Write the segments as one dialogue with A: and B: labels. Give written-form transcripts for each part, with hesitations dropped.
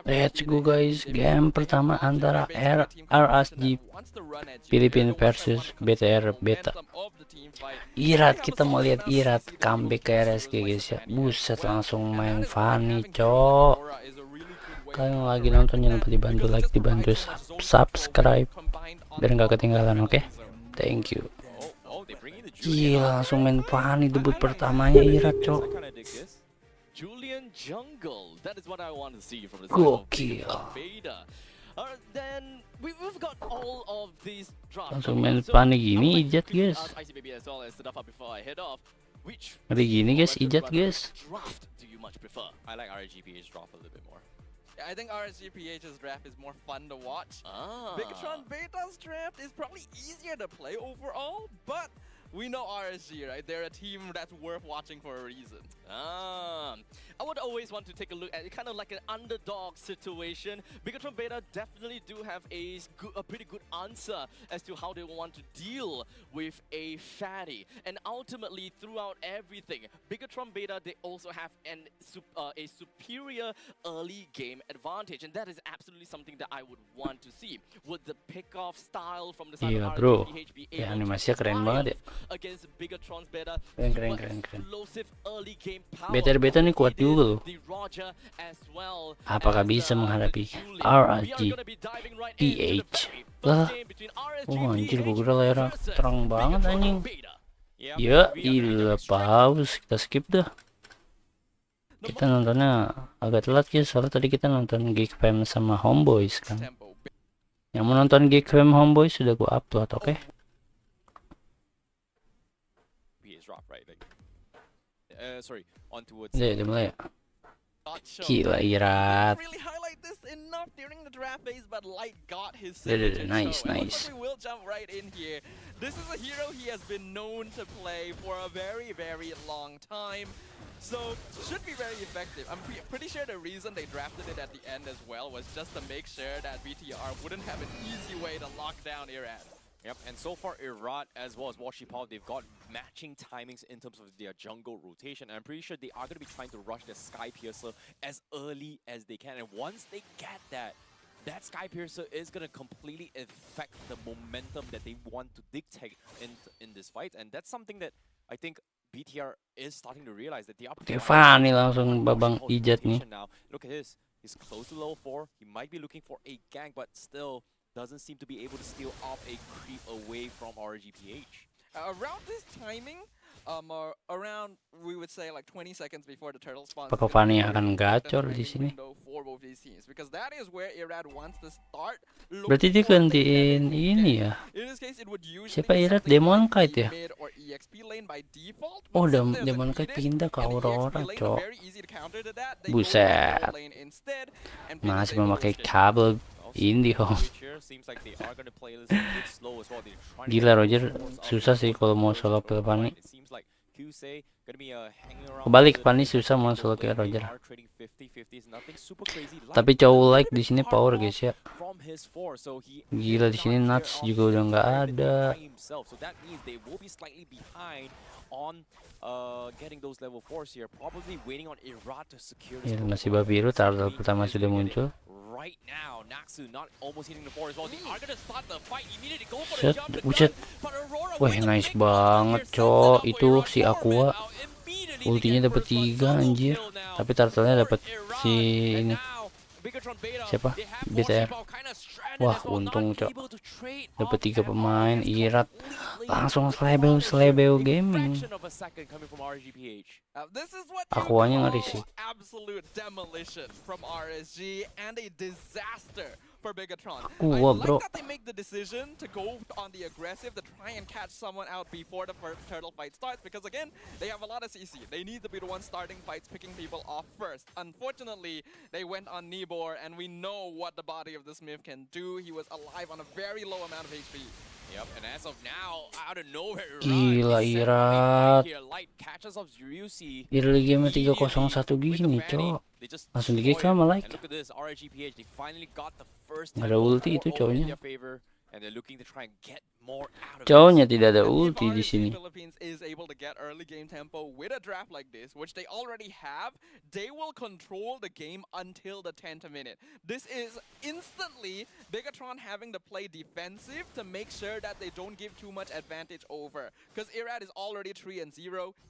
A: Let's go guys, game pertama antara RSG Filipina versus BTR Beta. Irrad, kita mau lihat Irrad comeback ke RSG guys ya. Buset, langsung main funny cok. Kalian lagi nonton jangan lupa dibantu like, dibantu subscribe biar nggak ketinggalan, oke? Thank you. Gila, langsung main funny debut pertamanya Irrad cok.
B: Julian Jungle, that is what I want to see from the
A: Gokil.
B: Then we've got all of these drops.
A: Langsung main funny gini Ijat guys. Ngeri gini guys, Ijat guys.
B: Draft do you much prefer?
C: I like RGPH draft a little bit more.
D: Yeah, I think RSGPH's draft is more fun to watch. Bigetron Beta's draft is probably easier to play overall, but we know RSG, right? They're a team that's worth watching for a reason.
B: I would always want to take a look at it, kind of like an underdog situation. Bigetron Beta definitely do have a pretty good answer as to how they want to deal with a fatty. And ultimately, throughout everything, Bigetron Beta, they also have a superior early game advantage. And that is absolutely something that I would want to see. Would the pick-off style from the side
A: Iya
B: of
A: bro,
B: RGPH be
A: ya
B: able
A: animasinya
B: to
A: keren banget ya.
B: against Bigetron's Beta?
A: Keren.
B: Explosive early game power.
A: Beta nih kuat juga loh.
B: The Roger as well.
A: Apakah bisa menghadapi RSG PH? Lah, oh anjir, gue kira layar terang banget anjing. Ya ilah, pause, kita skip dah. Kita nontonnya agak telat ya, soalnya tadi kita nonton Geekfam sama Homeboys kan. Yang mau nonton Geekfam Homeboys sudah gue upload, oke?
C: Sorry, on towards.
A: Udah mulai ya. Gila Irrad. Nice.
D: We will jump right in here. This is a hero he has been known to play for a very long time. So, should be very effective. I'm pretty sure the reason they drafted it at the end as well was just to make sure that BTR wouldn't have an easy way to lock down Irrad.
C: Yep, and so far Irrad as well as Washipal, they've got matching timings in terms of their jungle rotation. I'm pretty sure they are going to be trying to rush the Sky Piercer as early as they can. And once they get that Sky Piercer is going to completely affect the momentum that they want to dictate in this fight. And that's something that I think BTR is starting to realize that they are.
A: Fanny langsung babang Ijat nih.
C: Now, look at this. He's close to level 4. He might be looking for a gank, but still doesn't seem to be able to steal off a creep away from RGPH.
D: Around this timing, around we would say like 20 seconds before the turtle spawns.
A: Apakah Fanny akan gacor di sini?
D: Because that is where Irrad wants to start.
A: Berarti dia gantiin ini ya. Siapa Irrad? Demon Kite ya? Oh, Demon Kite pindah ke Aurora, cok. Buset. Masih memakai kabel Indie home. Gila Roger, susah sih kalau mau solo ke Fanny. Kebalik, Fanny susah mau solo ke Roger. Tapi cowok like di sini power guys ya. Gila di sini nuts juga udah nggak ada. Ya, masih Babiru, turtle pertama sudah muncul. Buset. Wah, nice banget, cok. Itu si Aqua ultinya dapat 3 anjir. Tapi turtle-nya dapat si ini. Siapa? BTR. Wah, untung, cok. Dapat 3 pemain. Irrad langsung slebeu gaming. Akuanya ngeri sih.
D: Absolute demolition from RSG and a disaster for Bigetron.
A: Bro.
D: I like that they make the decision to go on the aggressive to try and catch someone out before the first turtle fight starts, because again, they have a lot of CC. They need to be the one starting fights, picking people off first. Unfortunately, they went on Nibor, and we know what the body of this myth can do. He was alive on a very low amount of HP.
C: Yep, and as of now, out of nowhere,
A: gila Irrad. Early game 3-0-1 gini, cok. Langsung di GK sama like. Gak ada ulti itu cowoknya.
C: and they're looking to try and get more out of
A: Cowoknya
C: this.
A: tidak ada
D: And if
A: ulti di
D: RSG
A: sini.
D: Philippines is able to get early game tempo with a draft like this, which they already have, they will control the game until the 10th minute. This is instantly Bigetron having to play defensive to make sure that they don't give too much advantage over. Because Irrad is already 3-0.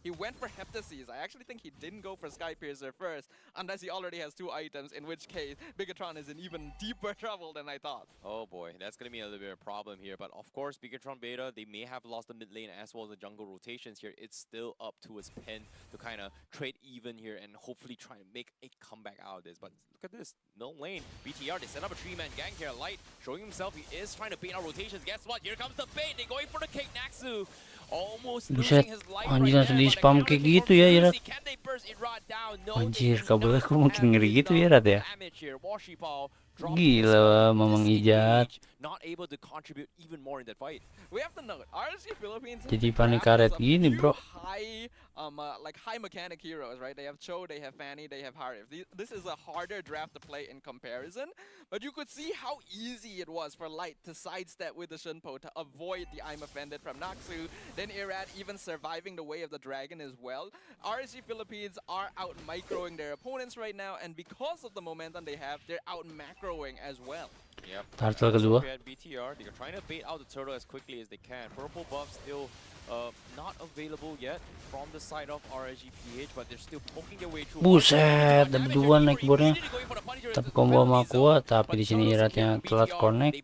D: He went for Heptases. I actually think he didn't go for Skypiercer first, unless he already has 2 items, in which case Bigetron is in even deeper trouble than I thought.
C: Oh boy, that's going to be a little bit of a problem here. But of course, Bigetron Beta, they may have lost the mid lane as well as the jungle rotations here. It's still up to his Pin to kind of trade even here and hopefully try and make a comeback out of this. But look at this, middle lane, BTR, they set up a 3-man gang here. Light showing himself he is trying to bait out rotations. Guess what? Here comes the bait. They're going for the cake. Naxu almost
A: Buset,
C: losing his life
A: anjing
C: right
A: langsung
C: there.
A: di
C: But the
A: spam
C: counter
A: kayak
C: kick
A: gitu
C: from
A: ya,
C: Lucy.
A: Irrad.
C: Can they burst Irrad down? No, they
A: Anjir, kabel
C: cannot.
A: aku makin ngeri gitu ya,
C: And
A: Rad ya.
C: damage here. Washipal dropping
A: Gila,
C: his
A: Mamang Ijat.
C: disengage, not able to contribute even more in that fight.
D: We have to note, RSG Philippines
A: Jadi panik
D: draft
A: karet
D: has a
A: gini,
D: few
A: bro.
D: high mechanic heroes, right? They have Cho, they have Fanny, they have Harif. This is a harder draft to play in comparison, but you could see how easy it was for Light to sidestep with the Shunpo to avoid the I'm offended from Naxu. Then Irrad even surviving the way of the dragon as well. RSG Philippines are out microing their opponents right now, and because of the momentum they have, they're out macroing as well.
C: Yep.
A: Turtle
C: So
A: kedua.
C: we had BTR. They're trying to bait out the turtle as quickly as they can. Purple buff still not available yet from the side of RSGPH, but they're still poking their way through.
A: Buset, ada berdua naik bornya. Tapi combo sama kuat, tapi di sini Irradnya telat connect.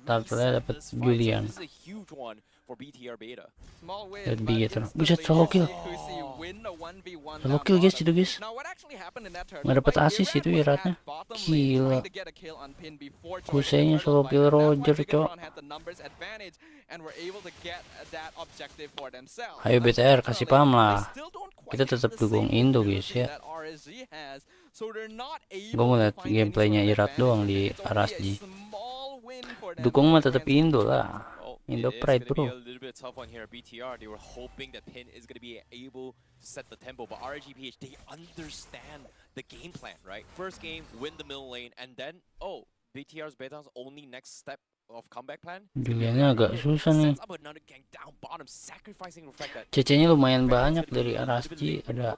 A: Turtle-nya dapat Julian.
C: This is a huge one for BTR Beta.
D: Small win,
A: Lihat
D: but
A: Bigetron.
D: instantly
A: Buset, solo kill.
D: Kusi win a 1v1
A: Solo
D: down
A: kill guys
D: bottom.
A: itu guys.
D: Now, what actually happened in that turtle
A: Nggak dapat
D: fight,
A: assist
D: Irrad
A: itu
D: was
A: Irradnya.
D: at bottom lane
A: Gila.
D: trying to get a kill on Pin before joining the
A: Kusenya
D: turtle
A: solo
D: fight,
A: kill
D: and that's why
A: Roger, cok.
D: Bigetron had the numbers advantage and were able to get that objective for themselves.
A: Ayo BTR, kasih paham lah.
D: They still don't quite
A: Kita
D: have
A: tetap
D: the
A: dukung
D: same
A: Indo guys
D: mobility
A: ya.
D: that RSG has, so they're not
A: Gue
D: able
A: mau
D: to
A: lihat
D: find any
A: gameplaynya
D: sort of
A: Irrad doang
D: advantage.
A: di
D: It's only a
A: RSG.
D: small win for them
A: Dukung mah tetap
D: against
A: Indo lah.
C: Oh,
A: Indo
C: it is
A: Pride
C: gonna be
A: bro.
C: a little bit tough one here. BTR, they were hoping that Pin is going to be able to set the tempo, but RGPH, they understand the game plan, right? First game, win the middle lane, and then, oh, BTR's Beta's only next step of comeback plan.
A: Juliannya agak susah nih.
C: Sets up another gang down bottom, sacrificing the fact that
A: CC-nya lumayan banyak dari RSG. Ada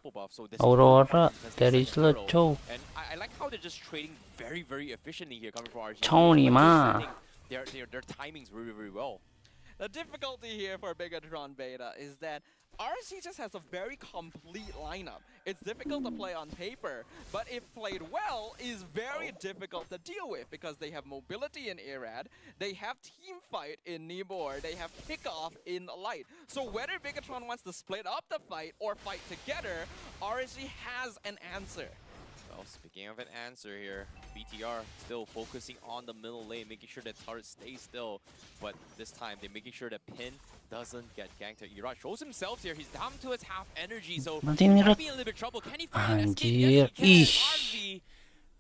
A: Aurora, Terisla, Chow.
C: And I like how they're just trading very, very efficiently here coming from RGPH.
A: Chow nih mah.
C: Their timings very, very well.
D: The difficulty here for Bigetron Beta is that RSG just has a very complete lineup. It's difficult to play on paper, but if played well, is very difficult to deal with because they have mobility in Irrad, they have team fight in Nibor, they have kickoff in Light. So whether Bigetron wants to split up the fight or fight together, RSG has an answer.
C: Well, speaking of an answer here, BTR still focusing on the middle lane, making sure that turret stays still. But this time, they're making sure that Pin doesn't get ganked. Irrad shows himself here. He's down to his half energy, so
A: Nanti
C: he
A: Irrad.
C: might be in a little bit of trouble. Can he find an escape?
A: Anjir,
C: Yes, he
A: ih.
C: can. RV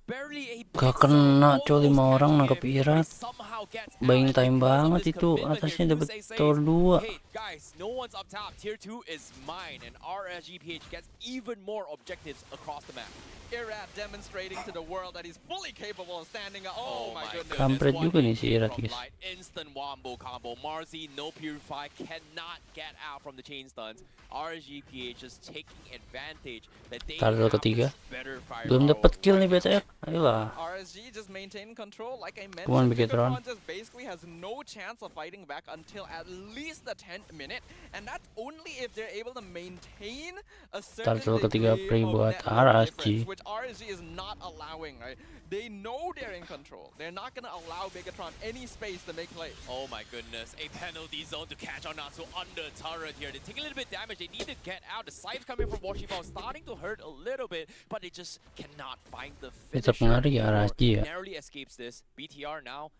C: barely a
A: Gak
C: blitz,
A: kena
C: so
A: coy 5
C: almost
A: orang
C: catching
A: nangkep
C: him, but he
A: Irrad.
C: somehow gets out.
A: Buying
C: And
A: time
C: because of
A: banget
C: this
A: itu.
C: commitment here,
A: Atasnya dapat
C: Kusei says,
A: Tor 2.
C: hey guys, no one's up top. Tier 2 is mine, and RSGPH gets even more objectives across the map.
D: Irrad demonstrating to the world that he's fully capable of standing up. Oh, my goodness.
A: Kampret juga nih si Irrad,
C: From
A: guys.
C: Light, instant wombo combo. Marzi, no purify, cannot get out from the chain stuns. RSGPH just taking advantage that they
A: Turtle
C: have
A: ketiga.
C: better
A: Belum
C: firepower.
A: dapat kill nih BTR. Ayolah.
D: RSG just maintaining control, like I mentioned.
A: Come on, Bigetron.
D: Bigetron just basically has no chance of fighting back until at least the 10th minute, and that's only if they're able to maintain a certain
A: Turtle ketiga
D: degree
A: free
D: of
A: buat
D: network
A: RSG.
D: difference, which RSG is not allowing, right? They know they're in control. They're not going to allow Bigetron any space to make plays.
C: Oh my goodness, a penalty zone to catch on Natsu under turret here. They take a little bit damage, they need to get out. The scythe coming from Washibao starting to hurt a little bit, but they just cannot find the
A: Tetap
C: finisher.
A: ngeri ya RSG ya.
C: Narrowly escapes this. BTR now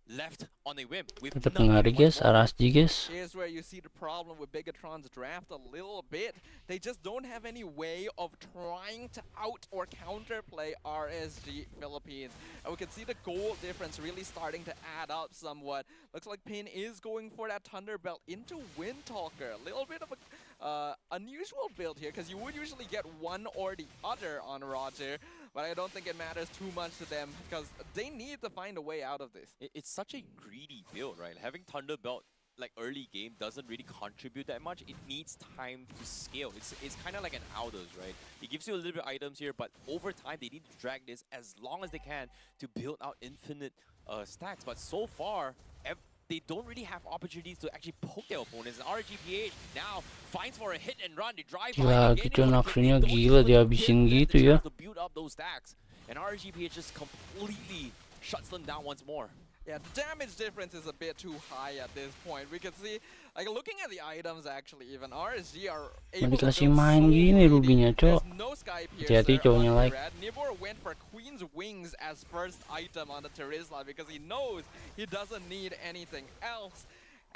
C: left on a whim. With
A: Tetap
C: nothing
A: ngeri
C: but
A: guys,
C: gold.
A: RSG guys.
D: Here's where you see the problem with Bigetron's draft a little bit. They just don't have any way of trying to out or counterplay RSG Philippines. And we can see the goal difference really starting to add up somewhat. Looks like Pin is going for that Thunderbelt into Windtalker. A little bit of a unusual build here because you would usually get one or the other on Roger. but I don't think it matters too much to them because they need to find a way out of this.
C: It's such a greedy build, right? Having Thunder Belt like early game doesn't really contribute that much. It needs time to scale. It's kind of like an Aldous, right? It gives you a little bit of items here, but over time they need to drag this as long as they can to build out infinite stacks. But so far, they don't really have opportunities to actually poke their opponents. And RGPH now finds for a hit and run. They drive
A: Gila,
C: by
A: gitu Naksunya gila dihabisin gitu ya.
C: to build up those stacks. And RGPH just completely shuts them down once more.
D: Yeah, the damage difference is a bit too high at this point. We can see, like looking at the items actually, even RSG are able to
A: dikasih
D: build
A: main
D: so
A: gini
D: freely.
A: Rubinya, Cok.
D: There's no Sky
A: Hati-hati
D: Piercer
A: cowoknya
D: on
A: like.
D: Irrad. Nibor went for Queen's Wings as first item on the Terizla because he knows he doesn't need anything else.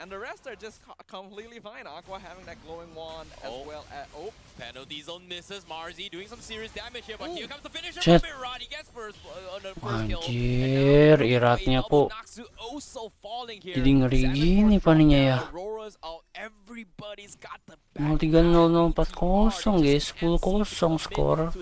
D: And the rest are just completely fine. Aqua having that glowing wand as well as... Oh,
C: penalty zone misses. Marzi doing some serious damage here, but here comes the finisher
A: Shit.
C: from Irrad. He gets first on the first kill.
A: Anjir, Irradnya kok
C: Naksu also falling here.
A: jadi ngeri gini paninya ya.
C: Aurora's out. Everybody's got the
A: 030040 guys, 10-0 skor.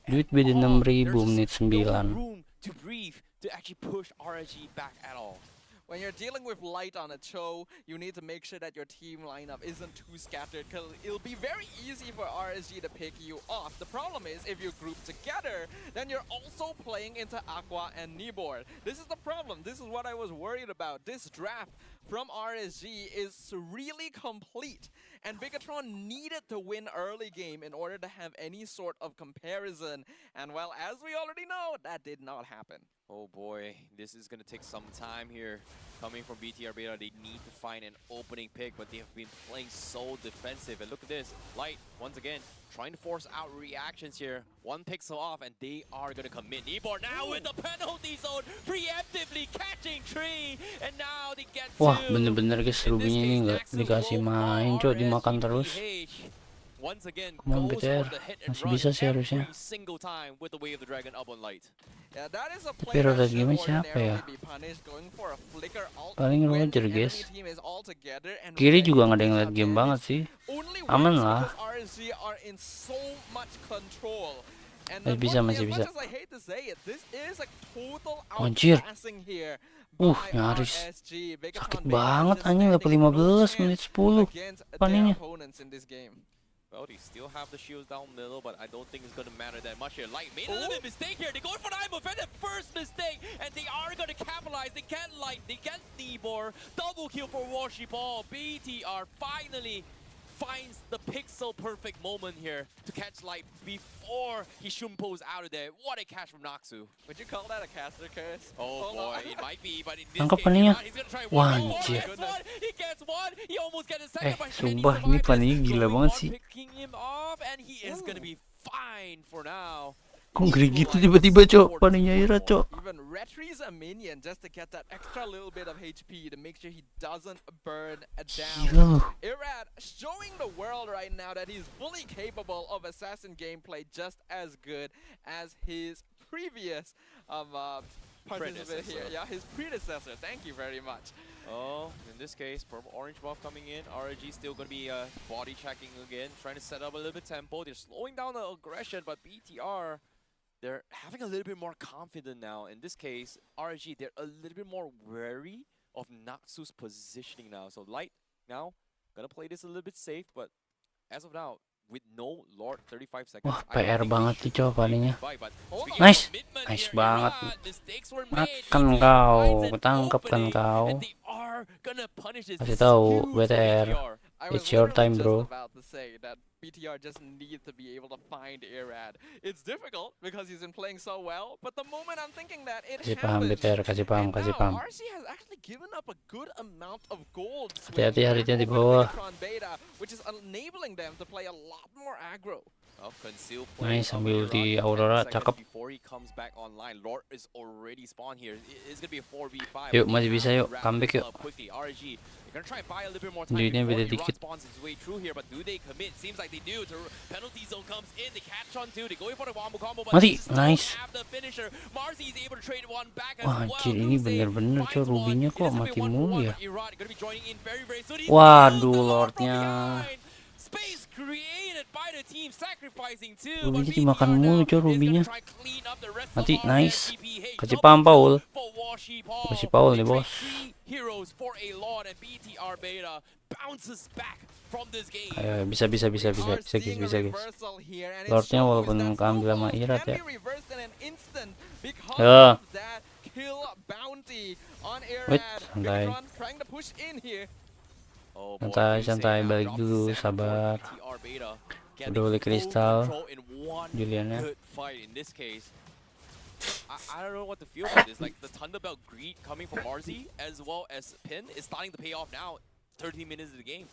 A: Duit beda 6.000 menit 9.
C: room to breathe to actually push RSG back at all.
D: when you're dealing with light on a Cho, you need to make sure that your team lineup isn't too scattered, because it'll be very easy for RSG to pick you off. The problem is, if you group together, then you're also playing into Aqua and Nibor. This is the problem. This is what I was worried about. This draft from RSG is really complete, and Bigetron needed to win early game in order to have any sort of comparison. And well, as we already know, that did not happen.
C: Oh boy, this is gonna take some time here. Coming from BTR Beta, they need to find an opening pick, but they have been playing so defensive. And look at this, Light, once again, trying to force out reactions here. One pixel off, and they are gonna commit. Nibor now with the penalty zone, preemptively catching Tree, and now they get
A: Wah, bener-bener guys, Rubinya ini nggak dikasih main, cok, dimakan terus.
C: Once again,
A: Come on,
C: goes
A: BTR.
C: for the hit and
A: Masih
C: run
A: bisa sih harusnya.
C: every single time with the Way of the Dragon up on Light.
D: Yeah, that is a
A: Tapi
D: play that
A: Irrad
D: should
A: game siapa
D: ordinarily
A: ya?
D: be punished, going for a flicker ult
A: Paling
D: when
A: Roger,
D: the enemy
A: guys.
D: team is all together and
A: Kiri
D: ready
A: juga
D: to
A: nggak ada yang
D: push
A: liat
D: up
A: game
D: damage.
A: banget sih.
D: Only
A: Aman
D: works
A: lah.
D: because RSG are in so much control. And
A: Masih bisa,
D: unfortunately,
A: masih
D: as
A: bisa.
D: much as I hate to say it, this is a total
A: Anjir.
D: outpassing here by
A: Nyaris.
D: RSG.
A: Sakit
D: Bigetron
A: banget
D: just
A: anjing, dapat
D: standing no
A: 15
D: chance
A: menit 10.
D: against their
A: Paninya.
D: opponents in this game.
C: Well, they still have the shields down middle, but I don't think it's going to matter that much here. Light made a little bit of mistake here. They go for the eye move and the first mistake, and they are going to capitalize. They get Light, they get Nibor. Double kill for Washi Ball. BTR finally finds the pixel perfect moment here to catch Light before he shumpos out of there. What a catch from Naksu.
D: Would you call that a caster curse?
C: Oh
D: Hold
C: boy,
D: on.
C: it might be, but in this
A: Tangkap
C: case,
A: paninya.
C: he's gonna try
A: Wah,
C: one more.
A: anjir.
C: Gets one, he gets one, he almost gets a second, but can he
A: sumpah, ini
C: survive
A: paninya
C: this?
A: gila
C: Going
A: banget
C: on,
A: sih.
C: picking him off, and he is gonna be fine for now.
A: Kok ngeri gitu tiba-tiba, cok, paninya Irrad, cok.
D: Even retries a minion just to get that extra little bit of HP to make sure he doesn't burn down.
A: Gila loh.
D: Irrad showing the world right now that he's fully capable of assassin gameplay just as good as his previous participant here.
C: Predecessor.
D: Yeah, his predecessor. Thank you very much.
C: Oh, in this case, purple orange buff coming in. RG still gonna be body checking again, trying to set up a little bit tempo. They're slowing down the aggression, but BTR, they're having a little bit more confident now. In this case, RG, they're a little bit more wary of Naksu's positioning now. So Light now gonna play this a little bit safe, but as of now, with no Lord 35 seconds.
A: Wah,
C: I don't
A: PR
C: think
A: banget
C: they
A: nih, cok,
C: should
A: paninya.
C: fight, but
D: Hold
C: speaking
D: on.
C: of
A: Nice.
C: commitment
A: Nice
C: here,
A: banget.
C: Irrad, mistakes were
A: Makan
C: made.
A: kau,
C: finds an
A: ketangkep kan
C: opening,
A: kau.
C: and they are gonna punish this.
A: Kasih
C: This is
A: tahu,
C: huge for
A: BTR.
C: BTR.
D: I was
A: It's your
D: literally
A: time,
D: just
A: bro.
D: about to say that BTR just need to be able to find Irrad. It's difficult because he's been playing so well, but the moment I'm thinking that, it
A: Kasih paham,
D: happens.
A: BTR, kasih paham,
D: And
A: kasih
D: now,
A: paham.
D: RC has actually given up a good amount of gold.
A: Hati-hati
D: swing
A: Haritnya di
D: over to
A: bawah.
D: Bigetron Beta, which is enabling them to play a lot more aggro.
C: Oh, conceal play
A: Nice,
C: of
A: ambil
C: Irrad
A: di
C: in 10
A: Aurora,
C: seconds
A: cakep.
C: Before he comes back online, Lord is already spawned here. It's gonna be a 4v5.
A: Yuk,
C: but
A: masih
C: they
A: bisa,
C: have
A: yuk.
C: to wrap
A: Comeback
C: this
A: yuk.
C: up quickly. RG, they're gonna try and buy a little bit more time
A: Duitnya
C: before
A: beda
C: Irrad
A: dikit.
C: spawns his way through here, but do they commit? Seems like they do. Penalty zone comes in, they catch on too. They go in for the wombo combo, but
A: Mati,
C: they still
A: nice.
C: have the finisher. Marzi is able to trade one back as
A: Wah,
C: well.
A: anjir, ini
C: Tuesday
A: bener-bener, cok,
C: finds one.
A: Rubinya
C: It
A: kok
C: is gonna
A: mati
C: be 1-1,
A: mulu ya.
C: but Irrad gonna be joining in very, very soon. He's
A: Waduh,
C: killed the Lord from
A: Lordnya.
C: behind. Space created by the team, sacrificing too.
A: Rubinya
C: But
A: dimakan
C: BTR
A: mulu
C: now
A: coy
C: is
A: Rubinya.
C: gonna try clean up the rest of
A: Mati, nice.
C: RSGPH.
A: Kasih
C: No
A: paham
C: kill
A: Paul.
C: for Washi Paul.
A: Kasih Paul
C: They
A: nih
C: trade
A: bos.
C: 3 heroes for a lot, and BTR Beta bounces back from this game.
A: Ayo bisa guys.
D: Reversal here, and it
A: Lordnya
D: shows
A: walaupun
D: that
A: keambil sama
D: snowballs
A: Irrad
D: can
A: ya.
D: be reversed in an instant because
A: Ya.
D: of that kill bounty on
A: Wait,
D: Irrad.
A: santai.
D: Bigetron trying to push in here.
C: Oh boy,
A: Santai,
C: Kusei now
A: balik
C: drops
A: dulu,
C: 7 for
A: sabar.
C: BTR Beta.
A: Udah
C: Getting
A: beli
C: full
A: kristal,
C: control in one
A: Juliannya.
C: good fight in this case. I don't know what to feel about this. Like the Thunderbelt greed coming from Marzi as well as Pin is starting to pay off now. 13 minutes of the game.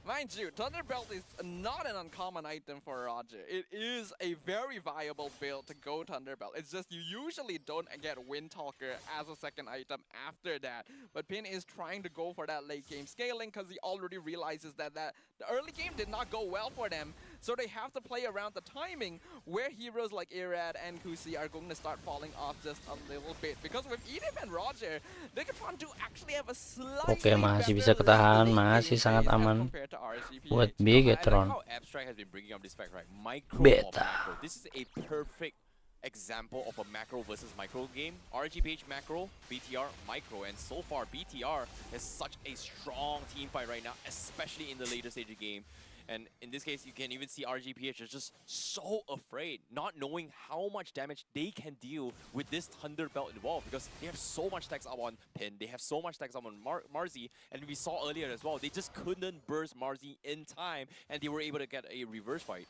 D: Mind you, Thunderbelt is not an uncommon item for Roger. It is a very viable build to go Thunderbelt. It's just you usually don't get Windtalker as a second item after that. But Pin is trying to go for that late game scaling because he already realizes that the early game did not go well for them. So they have to play around the timing where heroes like Irrad and Kusi are going to start falling off just a little bit. Because with Edith and Roger, Bigetron do actually have a slightly
A: Oke, masih bisa
D: better
A: ketahan,
D: late
A: masih
D: game
A: sangat
D: phase as
A: aman
D: compared to RSGPH.
A: buat
C: I like
A: Bigetron.
C: how Abstract has been bringing up this fact, right? Micro
A: Beta.
C: or macro. This is a perfect example of a macro versus micro game. RGPH macro, BTR micro, and so far BTR has such a strong team fight right now, especially in the later stage of the game. And in this case, you can even see RGPH is just so afraid, not knowing how much damage they can deal with this Thunderbelt involved, because they have so much stacks up on Pin, they have so much stacks up on Marzi, and we saw earlier as well, they just couldn't burst Marzi in time, and they were able to get a reverse fight.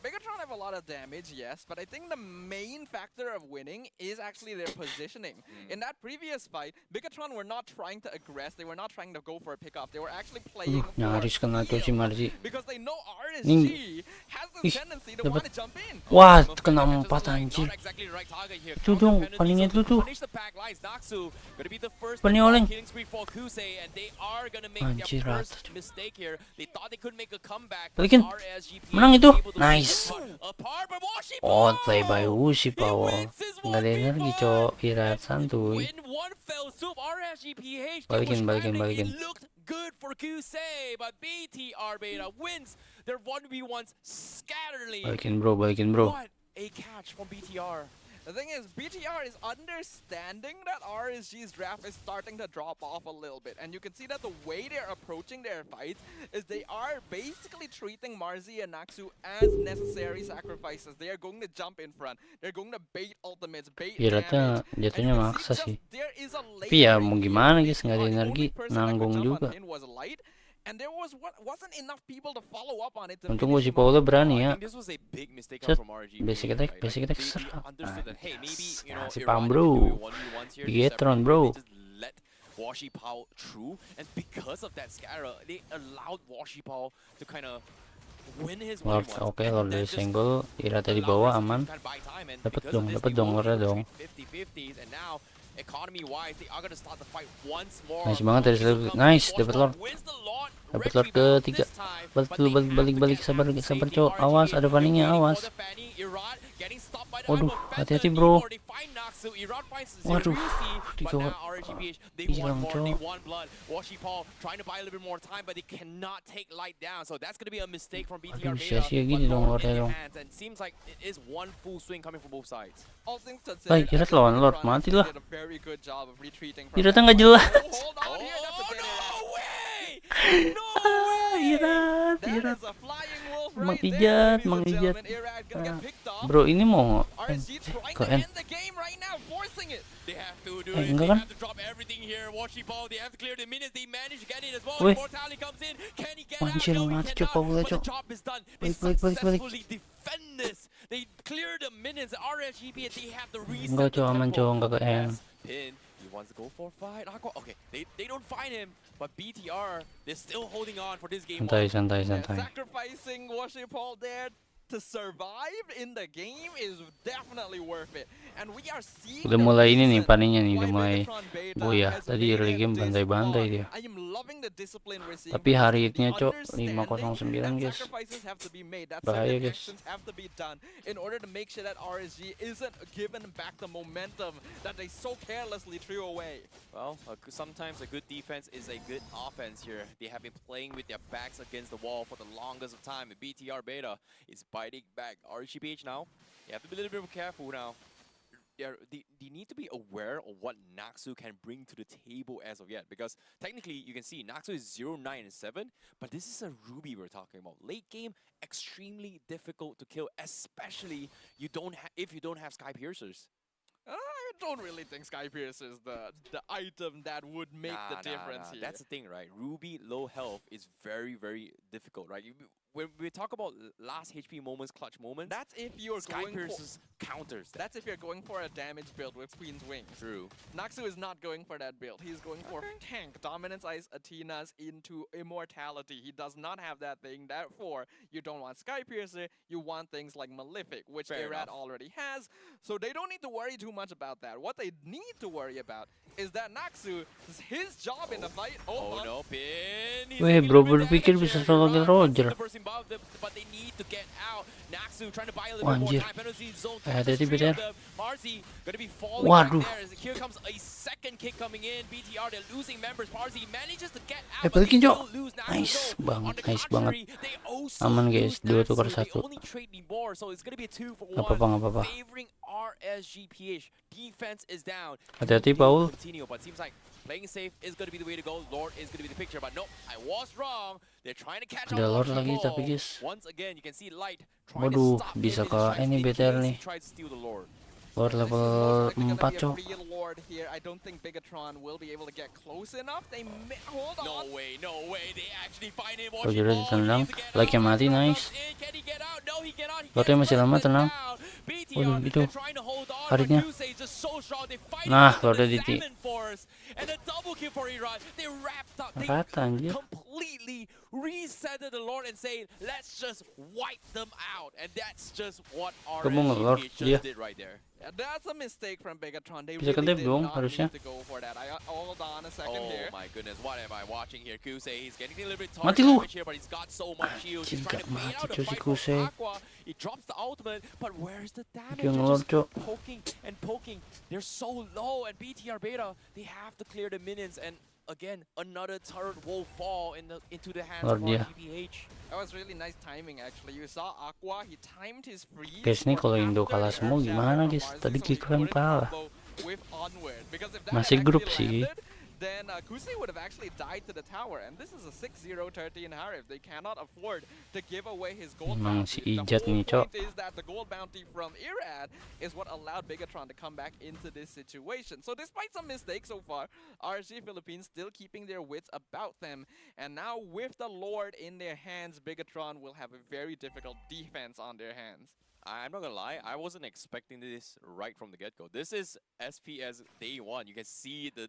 D: Bigetron have a lot of damage, yes, but I think the main factor of winning is actually their positioning. In that previous fight, Bigetron were not trying to aggress, they were not trying to go for a pickoff, they were actually playing for
A: Nyaris kena tuh si
D: steal,
A: Marzi.
D: because they know
A: Ning-
D: RSG has this
A: Ih,
D: tendency to
A: dapat.
D: want to jump in.
A: Wah, kena 4 anjir.
C: Not exactly the right target here.
A: Tuh dong, palingnya dulu tuh.
C: Punish the pack lines. Naksu gonna be the first
A: Penioleng.
C: killing spree for Kusei, and they are gonna make
A: Anjir,
C: their first
A: rata.
C: mistake here. They thought they could make a comeback.
A: Balikin.
C: RSGP
A: Menang itu.
C: able to
A: Nice.
C: pick apart, but Washi
A: Oh,
C: Paul!
A: play by Wusi
C: He
A: Power.
C: wins his
A: Nggak ada energi,
C: 1v1.
A: cok. Irrad santuy.
C: In one fell swoop, RSGPH
A: Balikin.
C: It looked good for Kusei, but BTR Beta wins their 1v1s scatterly.
A: Balikin bro.
C: What a catch from BTR.
D: The thing is, BTR is understanding that RSG's draft is starting to drop off a little bit. And you can see that the way they're approaching their fights is they are basically treating Marzi and Naksu as necessary sacrifices. They are going to jump in front. They're going to bait ultimates, bait
A: Irradnya
D: damage.
A: jatuhnya
D: And you can
A: maksa
D: see
A: sih.
D: just there is a
A: Tapi ya
D: late
A: mau
D: game
A: gimana
D: from
A: guys, nggak ada
D: BTR. The
A: energi,
D: only person that could
A: nanggung
D: jump on
A: juga.
D: Pin was Light, and there wasn't enough people to follow up on it. To
A: Untung
D: finish
A: si
D: him off.
A: Paula berani
C: I
A: ya.
C: think this was a big mistake
A: Set.
C: from RGB.
A: Basic attack,
C: right?
A: basic
C: Like,
A: attack
C: they
A: serah.
C: understood that, hey, maybe, you know,
A: Si
C: Irrad,
A: Pam
C: you
A: bro.
C: can do it 1v1s here,
A: Bigetron,
C: separate,
A: bro.
C: They just let Washi Pao through, and because of that scatter, they allowed Washi Pao to kind of win his
A: Lord,
C: 1v1s.
A: oke,
C: and
A: Lord
C: then
A: dari
C: just
A: senggol. Irrad di
C: allow
A: bawah
C: Rizky
A: aman.
C: to kind of buy time, and
A: Dapat
C: because
A: dong,
C: of this,
A: dapat
C: they
A: dong,
C: were
A: Lordnya
C: able to
A: dong.
C: treat 50-50s, and now economy-wise, they are going to start the fight once more.
A: Nice banget dari
C: Still
A: Slurp.
C: comes
A: Nice,
C: Washi
A: dapat
C: Pao
A: Lord.
C: wins the Lord.
A: Dapat
C: Red
A: Lord
C: rebound
A: ketiga.
C: this time,
A: Balik
C: but
A: dulu,
C: they have to
A: balik,
C: get
A: sabar
C: back to
A: sabar
C: safety.
A: cok. Awas,
C: RGB,
A: ada
C: they're
A: Fanny-nya,
C: waiting
A: awas.
C: for the Fanny. Irrad getting stopped by the
A: Waduh,
C: Hyper
A: hati-hati,
C: Phantom
A: bro.
C: Igor. They find Naksu. Irrad finds
A: Waduh,
C: Zerusi, but
A: digawat.
C: now RGBH, they
A: Hilang,
C: want more, they
A: cok.
C: want blood. Washi Paul trying to buy a little bit more time, but they cannot take Light down. So that's going to be a mistake from BTR
A: Aduh,
C: Beta.
A: sia-sia
C: But
A: gini dong
C: Lord
A: Lordnya
C: in their
A: dong.
C: hands, and seems like it is one full swing coming from both sides.
D: All things considered,
A: Baik, Irrad
D: I think
A: lawan Lord,
D: Bigetron
A: mati
D: actually
A: lah.
D: did a very good job of retreating from
A: Irradnya
D: that
A: nggak
D: fight.
A: jelas.
D: Oh, hold on here, that's a bit
C: no
D: Irrad.
C: way! No
A: Ah,
C: way!
A: Irrad,
D: That
A: Irrad.
D: is a flying wolf
A: Mang
D: right there,
A: Ijat,
D: ladies
A: Mang
D: and
A: Ijat.
D: gentlemen. Irrad gonna get picked off.
A: Bro, ini mau
D: RSG trying
A: ke
D: to
A: N.
D: end the game right now, forcing it.
C: They have to do
A: Eh,
C: it.
A: enggak
C: They
A: kan?
C: have to drop everything here. Washi Ball, they have to clear the minutes. They manage to get in as well.
A: Weh.
C: Immortality comes in. Can he get
A: Anjir,
C: out? No, he
A: mati,
C: cannot.
A: Cok, Paula,
C: But the
A: Cok.
C: job is done. They
A: Balik.
C: successfully defend this. They clear the minutes. RSGP, they have the reset.
A: Enggak,
C: the
A: Cok, aman,
C: tempo.
A: Cok, enggak ke N.
C: Yes, Pin, he wants to go for a fight. Aqua, okay, they don't find him. But BTR, they're still holding on for this game.
A: Santai,
C: one.
A: santai,
D: Yeah,
A: santai.
D: sacrificing Washi Paul there to survive in the game is definitely worth it. And we are seeing
A: Udah
D: the
A: mulai ini nih
D: reason
A: paninya nih, udah
D: why
A: mulai
D: Bigetron Beta
A: goyah.
D: has
A: Tadi
D: made
A: early
D: it
A: game
D: this
A: bantai-bantai
D: far.
A: dia.
D: I am loving the discipline we're seeing
A: Tapi
D: from
A: hari
D: this team.
A: hitnya,
D: The
A: Cok,
D: understanding
A: 509
D: that
A: guys.
D: sacrifices have to be made, that
A: Bahaya,
D: certain
A: guys.
D: actions have to be done in order to make sure that RSG isn't given back the momentum that they so carelessly threw away.
C: Well, sometimes a good defense is a good offense here. They have been playing with their backs against the wall for the longest of time. BTR Beta is biting back. RGPH now, you have to be a little bit careful now. They need to be aware of what Naksu can bring to the table as of yet, because technically you can see Naksu is 0, 9, and 7, but this is a Ruby we're talking about. Late game, extremely difficult to kill, especially if you don't have Sky Piercers.
D: I don't really think Sky Pierce is the item that would make the difference here.
C: That's the thing, right? Ruby low health is very, very difficult, right? When we talk about last HP moments, clutch moments,
D: That's if you're
C: Sky
D: going
C: Pierces counters that.
D: That's if you're going for a damage build with Queen's Wings.
C: True.
D: Naksu is not going for that build. He's going for tank, Dominance Ice, Athena's into Immortality. He does not have that thing. Therefore, you don't want Sky Piercer. You want things like Malefic, which
C: Fair
D: Irrad
C: enough.
D: already has. So they don't need to worry too much about that. What they need to worry about is that Naksu, his job in the fight.
C: Oh no, pin. He's
A: Weh,
C: taking a
A: bro,
C: little bit
A: berpikir
C: damage
A: bisa
C: here.
A: solo kill
C: Irrad wants
A: Roger.
C: the person above them, but they need to get out. Naksu trying to buy a little
A: Wah,
C: bit more
A: anjir.
C: time. Penalty zone.
A: Hati-hati,
C: Three
A: BTR.
C: of them. Marzi gonna be falling
A: Waduh.
C: back there. Here comes a second kick coming in. BTR, they're losing members. Marzi manages to get out, but
A: balikin,
C: they
A: Cok.
C: still lose. Naksu,
A: Nice
C: no.
A: banget,
C: On the
A: nice
C: contrary,
A: banget.
C: they also
A: Aman, guys.
C: lose
A: 2 tukar
C: Naksu. They
A: 1.
C: only trade me more, so it's gonna be a 2-for-1.
A: Nggak apa-apa, nggak apa-apa.
C: Favoring RSGPH. Defense is down.
A: Hati-hati,
C: They
A: Paul.
C: continue, but seems like playing safe is going to be the way to go. Lord is going to be the picture, but nope, I was wrong. They're trying to catch up.
A: Ada Lord
C: on
A: lagi
C: people.
A: tapi, guys.
C: Once again, you can see Light trying
A: Waduh,
C: to stop
A: bisa
C: him
A: ke ini BTR nih.
C: Try to steal the Lord.
A: Lord
D: This is most
A: level
D: likely gonna
A: 4,
D: be a
A: Cok.
D: real Lord here. I don't think Bigetron will be able to get close enough. They hold on.
C: No way, no way. They actually find him.
A: Oh, jadi ditendang. Like-nya mati, nice.
C: Can he get out? No, he cannot. He
A: Lordnya
C: gets
A: masih lama,
C: first
A: tenang.
C: down. BTR,
A: Waduh, itu.
C: they're trying to hold on,
A: Haritnya.
C: but Yusei is just so strong. They fight
A: Nah,
C: him with
A: Lordnya
C: the
A: di-
C: Salmon Force. And a double kill for Irrad. They wrapped up. They
A: Rata, anjir.
C: completely resetted the Lord and say, let's just wipe them out. And that's just what
A: Kamu nge-Lord
C: RSGPH
A: dia.
C: just did right there.
D: Yeah, that's a mistake from Bigetron. They
A: Bisa
D: really
A: ke-dive
D: did
A: dong,
D: not
A: harusnya.
D: need to go for that. Hold on a second
C: Oh
D: here.
C: my goodness, what am I watching here? Kusei, he's getting a little bit
A: Mati
C: target
A: lu.
C: damage here, but he's got so much shield. He's
A: Anjir,
C: trying
A: gak
C: to bait
A: mati,
C: out a
A: cuy, si
C: fight from
A: Kusei.
C: Aqua. He drops the ultimate, but where's the damage?
A: Dia
C: They're
A: nge-Lord,
C: just
A: Cok.
C: poking and poking. They're so low, and BTR Beta, they have to clear the minions, and again, another turret will fall into the hands
A: Lord
C: of
A: dia.
C: RGPH.
D: That was really nice timing actually. You saw Aqua, he timed his freeze.
A: Guys, nih
D: for
A: kalau Indo
D: after
A: kalah
D: the
A: semua
D: Earth
A: gimana,
D: Shatter
A: guys?
D: from
A: Tadi
D: Marzi, so he
A: Kikren
D: couldn't
A: kalah.
D: combo with Onward. Because if that
A: Masih
D: had
A: grup
D: actually
A: sih.
D: landed, then Kusei would have actually died to the tower. And this is a 6-0 13 Harif. They cannot afford to give away his gold
A: Emang
D: bounty.
A: si
D: The
A: Ijat
D: whole
A: nih, Cok.
D: point is that the gold bounty from Irrad is what allowed Bigetron to come back into this situation. So despite some mistakes so far, RSG Philippines still keeping their wits about them. And now with the Lord in their hands, Bigetron will have a very difficult defense on their hands.
C: I'm not gonna lie, I wasn't expecting this right from the get-go. This is SPS day one. You can see the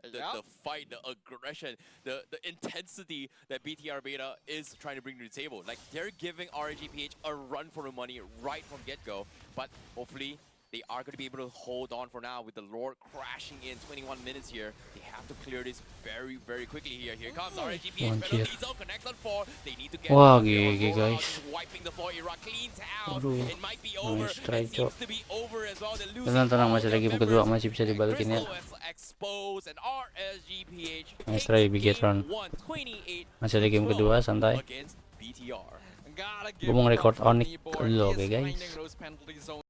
C: fight, the aggression, the intensity that BTR Beta is trying to bring to the table. Like, they're giving RGPH a run for the money right from get-go, but hopefully they are going to be able to hold on for now with the Lord crashing in 21 minutes here. They have to clear this very, very quickly here. Here comes RGPH, penalty zone, connects on 4. They need to get
A: Wah,
C: out there.
A: GG,
C: Rollout
A: guys.
C: is wiping the floor. Irrad cleans out.
A: Aduh,
C: It might be over.
A: nice try,
C: It seems
A: Cok.
C: to be over as well. They're losing
A: Tenang,
C: all
A: masih
C: their
A: lagi game
C: members.
A: kedua, masih bisa
C: And
A: dibalikin ya.
C: Crystal is exposed, and RSGPH
A: Nice
C: takes
A: try,
C: game
A: Bigetron.
C: 1, 28
A: Masih ada game kedua, santai.
C: against BTR.
D: Gotta
A: Gue mau
D: give
A: nge-record
D: props to
A: Onyx
D: Nibor.
A: dulu,
D: He
A: oke
D: is
A: guys.
D: finding those penalty zones.